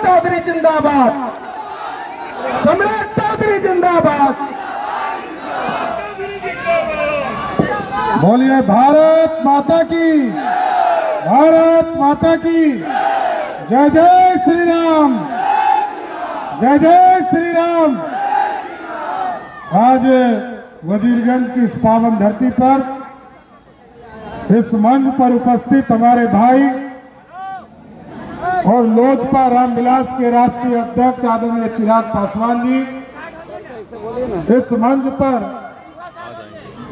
चौधरी जिंदाबाद, सम्राट चौधरी जिंदाबाद। बोलिए भारत माता की, भारत माता की जय। जय श्री राम, जय जय श्री राम। आज वजीरगंज की इस पावन धरती पर इस मंच पर उपस्थित हमारे भाई और लोजपा रामविलास के राष्ट्रीय अध्यक्ष आदरणीय चिराग पासवान जी, इस मंच पर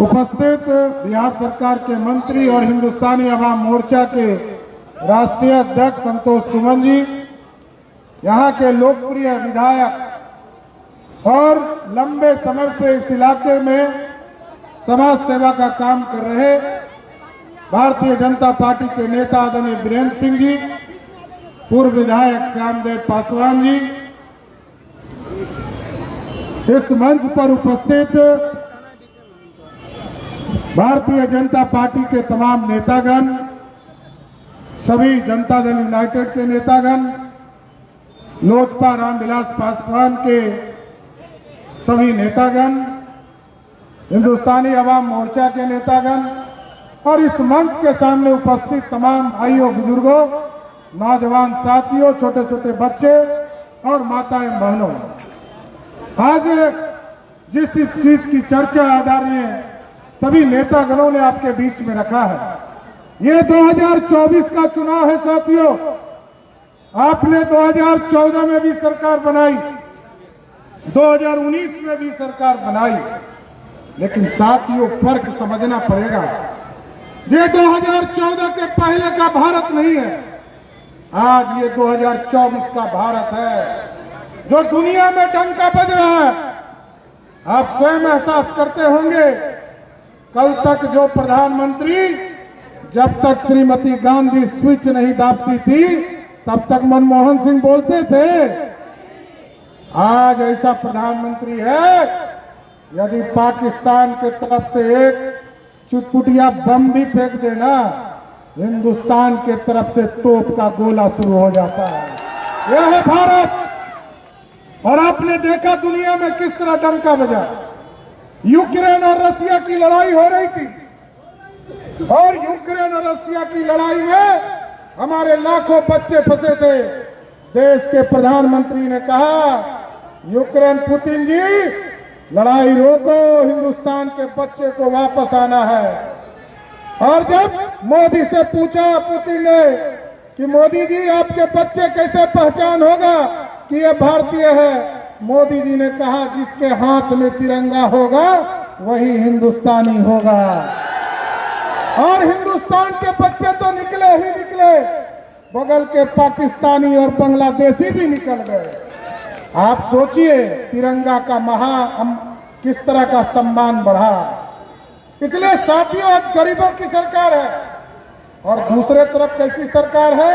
उपस्थित बिहार सरकार के मंत्री और हिंदुस्तानी अवाम मोर्चा के राष्ट्रीय अध्यक्ष संतोष सुमन जी, यहाँ के लोकप्रिय विधायक और लंबे समय से इस इलाके में समाज सेवा का काम कर रहे भारतीय जनता पार्टी के नेता आदरणीय वीरेंद्र सिंह जी, पूर्व विधायक श्यामदेव पासवान जी, इस मंच पर उपस्थित भारतीय जनता पार्टी के तमाम नेतागण, सभी जनता दल यूनाइटेड के नेतागण, लोजपा रामविलास पासवान के सभी नेतागण, हिंदुस्तानी अवाम मोर्चा के नेतागण और इस मंच के सामने उपस्थित तमाम भाइयों, बुजुर्गों, नौजवान साथियों, छोटे छोटे बच्चे और माताएं बहनों, आज जिस चीज की चर्चा आदरणीय सभी नेतागणों ने आपके बीच में रखा है, ये 2024 का चुनाव है साथियों। आपने 2014 में भी सरकार बनाई, 2019 में भी सरकार बनाई, लेकिन साथियों फर्क समझना पड़ेगा। ये 2014 के पहले का भारत नहीं है, आज ये 2024 का भारत है जो दुनिया में डंका बज रहा है। आप स्वयं एहसास करते होंगे, कल तक जो प्रधानमंत्री, जब तक श्रीमती गांधी स्विच नहीं दाबती थी तब तक मनमोहन सिंह बोलते थे। आज ऐसा प्रधानमंत्री है, यदि पाकिस्तान की तरफ से एक चुटपुटिया बम भी फेंक देना, हिंदुस्तान के तरफ से तोप का गोला शुरू हो जाता है। यह है भारत। और आपने देखा दुनिया में किस तरह डंका बजा। यूक्रेन और रसिया की लड़ाई हो रही थी और यूक्रेन और रसिया की लड़ाई में हमारे लाखों बच्चे फंसे थे। देश के प्रधानमंत्री ने कहा, यूक्रेन पुतिन जी लड़ाई रोको, हिंदुस्तान के बच्चे को वापस आना है। और जब मोदी से पूछा पुतिन ने कि मोदी जी आपके बच्चे कैसे पहचान होगा कि ये भारतीय है, मोदी जी ने कहा जिसके हाथ में तिरंगा होगा वही हिंदुस्तानी होगा। और हिंदुस्तान के बच्चे तो निकले ही निकले, बगल के पाकिस्तानी और बांग्लादेशी भी निकल गए। आप सोचिए तिरंगा का किस तरह का सम्मान बढ़ा। इसलिए साथियों आज गरीबों की सरकार है और दूसरे तरफ कैसी सरकार है,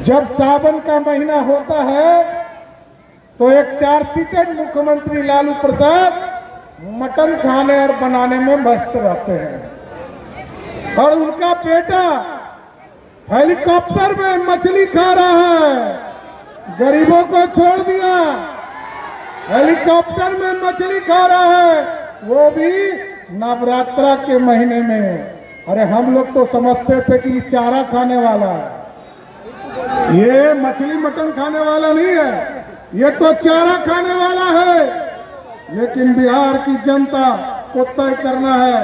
जब सावन का महीना होता है तो एक 4 सीटेड मुख्यमंत्री लालू प्रसाद मटन खाने और बनाने में व्यस्त रहते हैं और उनका बेटा हेलीकॉप्टर में मछली खा रहा है। गरीबों को छोड़ दिया, हेलीकॉप्टर में मछली खा रहा है, वो भी नवरात्रा के महीने में। अरे हम लोग तो समझते थे कि चारा खाने वाला है, ये मछली मटन खाने वाला नहीं है, ये तो चारा खाने वाला है। लेकिन बिहार की जनता को तय करना है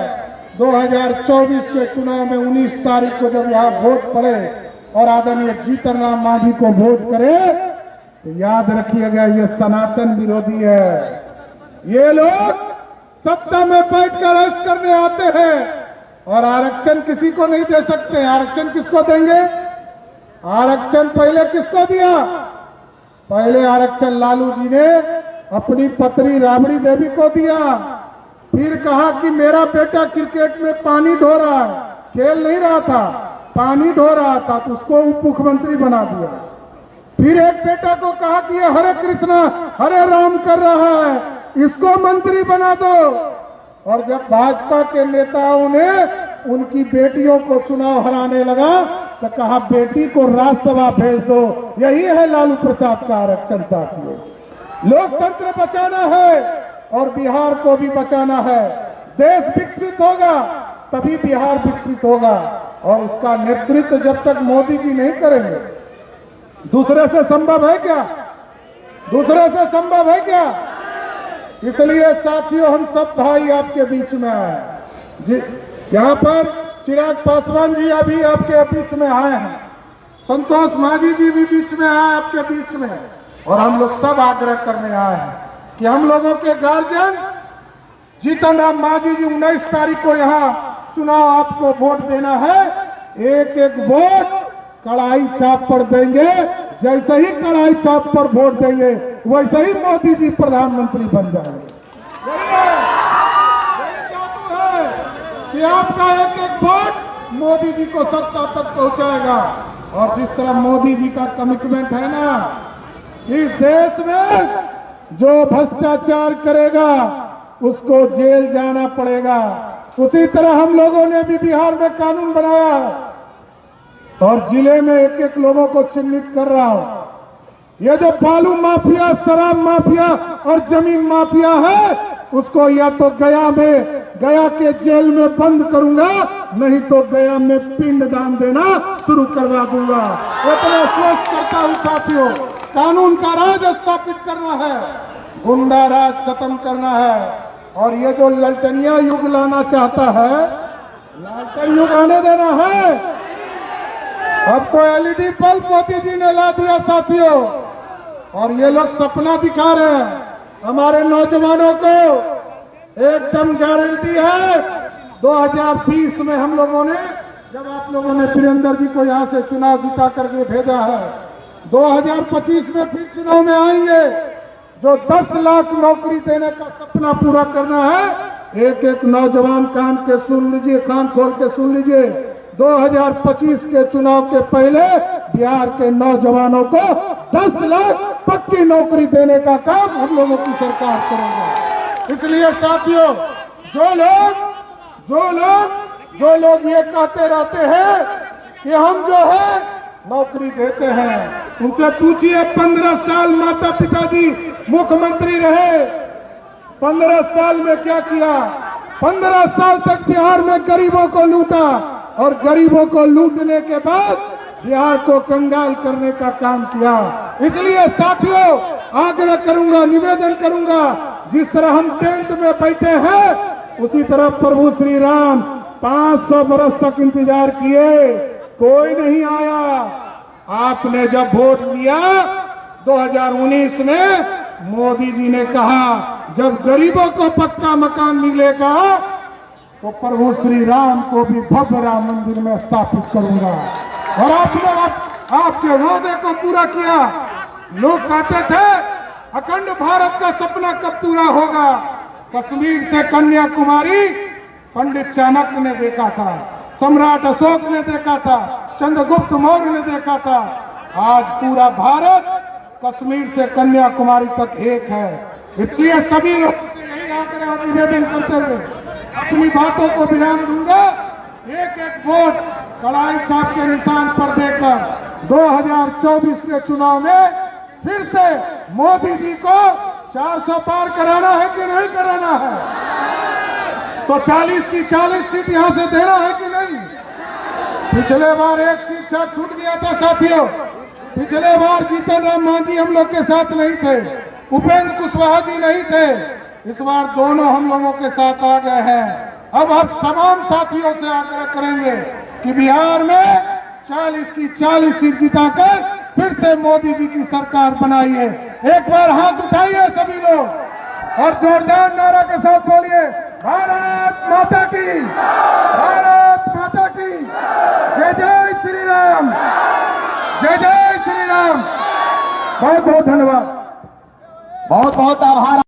2024 के चुनाव में 19 तारीख को जब यहाँ वोट पड़े और आदरणीय जीतन राम मांझी को वोट करे तो याद रखिएगा ये सनातन विरोधी है। ये लोग सत्ता में बैठकर ऐश करने आते हैं और आरक्षण किसी को नहीं दे सकते। आरक्षण किसको देंगे? आरक्षण पहले किसको दिया? पहले आरक्षण लालू जी ने अपनी पत्नी राबड़ी देवी को दिया, फिर कहा कि मेरा बेटा क्रिकेट में पानी ढो रहा है, खेल नहीं रहा था, पानी ढो रहा था, तो उसको उप मुख्यमंत्री बना दिया। फिर एक बेटा को कहा कि ये हरे कृष्णा हरे राम कर रहा है, इसको मंत्री बना दो। और जब भाजपा के नेताओं ने उनकी बेटियों को चुनाव हराने लगा तो कहा बेटी को राज्यसभा भेज दो। यही है लालू प्रसाद का आरक्षण साथियों। लोकतंत्र बचाना है और बिहार को भी बचाना है। देश विकसित होगा तभी बिहार विकसित होगा, और उसका नेतृत्व जब तक मोदी जी नहीं करेंगे, दूसरे से संभव है क्या? दूसरे से संभव है क्या? इसलिए साथियों, हम सब भाई आपके बीच में आए। यहाँ पर चिराग पासवान जी अभी आपके बीच में आए हैं, संतोष मांझी जी भी बीच में आए आपके बीच में, और हम लोग सब आग्रह करने आए हैं कि हम लोगों के गार्जियन जीतन राम मांझी जी 19 तारीख को यहाँ चुनाव आपको वोट देना है। एक एक वोट कड़ाई चाप पर देंगे। जैसे ही कड़ाई चाप पर वोट देंगे वैसे ही मोदी जी प्रधानमंत्री बन जाएंगे। जादू है कि आपका एक एक वोट मोदी जी को सत्ता तक पहुंचाएगा। और जिस तरह मोदी जी का कमिटमेंट है ना, इस देश में जो भ्रष्टाचार करेगा उसको जेल जाना पड़ेगा। उसी तरह हम लोगों ने भी बिहार में कानून बनाया और जिले में एक एक लोगों को चिन्हित कर रहा हूं। ये जो बालू माफिया, शराब माफिया और जमीन माफिया है, उसको या तो गया के जेल में बंद करूंगा, नहीं तो गया में पिंड दान देना शुरू करवा दूंगा। इतना स्पष्ट करता हूं साथियों, कानून का राज स्थापित करना है, गुंडा राज खत्म करना है। और ये जो ललटनिया युग लाना चाहता है, लालटेन युग आने देना है। अब तो एलईडी बल्ब मोदी जी ने ला दिया साथियों, और ये लोग सपना दिखा रहे हैं। हमारे नौजवानों को एकदम गारंटी है 2020 में हम लोगों ने, जब आप लोगों ने वीरेंद्र जी को यहां से चुनाव जिता करके भेजा है, 2025 में फिर चुनाव में आएंगे। जो 10 लाख नौकरी देने का सपना पूरा करना है, एक एक नौजवान कान के सुन लीजिए, कान खोल के सुन लीजिए। 2025 के चुनाव के पहले बिहार के नौजवानों को 10 लाख पक्की नौकरी देने का काम हम लोगों की सरकार करेगी। इसलिए साथियों, जो लोग ये कहते रहते हैं कि हम जो है नौकरी देते हैं, उनसे पूछिए 15 साल माता पिता जी मुख्यमंत्री रहे, 15 साल में क्या किया? 15 साल तक बिहार में गरीबों को लूटा, और गरीबों को लूटने के बाद बिहार को कंगाल करने का काम किया। इसलिए साथियों, आग्रह करूंगा, निवेदन करूंगा, जिस तरह हम टेंट में बैठे हैं, उसी तरह प्रभु श्री राम 500 बरस तक इंतजार किए, कोई नहीं आया। आपने जब वोट दिया 2019 में, मोदी जी ने कहा जब गरीबों को पक्का मकान मिलेगा तो प्रभु श्री राम को भी भव्य राम मंदिर में स्थापित करूंगा। और आपने आपके वादे को पूरा किया। लोग कहते थे अखंड भारत का सपना कब पूरा होगा? कश्मीर से कन्याकुमारी पंडित चाणक्य ने देखा था, सम्राट अशोक ने देखा था, चंद्रगुप्त मौर्य ने देखा था। आज पूरा भारत कश्मीर से कन्याकुमारी तक एक है। इसलिए सभी लोग यही आग्रह निवेदन करते हुए अपनी बातों को विराम दूंगा। एक एक वोट कड़ाई चाप के निशान पर देकर 2024 के चुनाव में फिर से मोदी जी को 400 पार कराना है कि नहीं कराना है? तो 40 की 40 सीट यहां से देना है कि नहीं? पिछले बार एक सीट से छूट गया था साथियों। पिछले बार जीतन राम मांझी हम लोग के साथ नहीं थे, उपेंद्र कुशवाहा जी नहीं थे। इस बार दोनों हम लोगों के साथ आ गए हैं। अब आप तमाम साथियों से आग्रह करेंगे कि बिहार में 40 की 40 सीट जिताकर फिर से मोदी जी की सरकार बनाइए। एक बार हाथ उठाइए सभी लोग और जोरदार नारा के साथ बोलिए, भारत माता की, भारत माता की जय। जय श्री राम, जय जय श्री राम। बहुत बहुत धन्यवाद, बहुत बहुत आभार।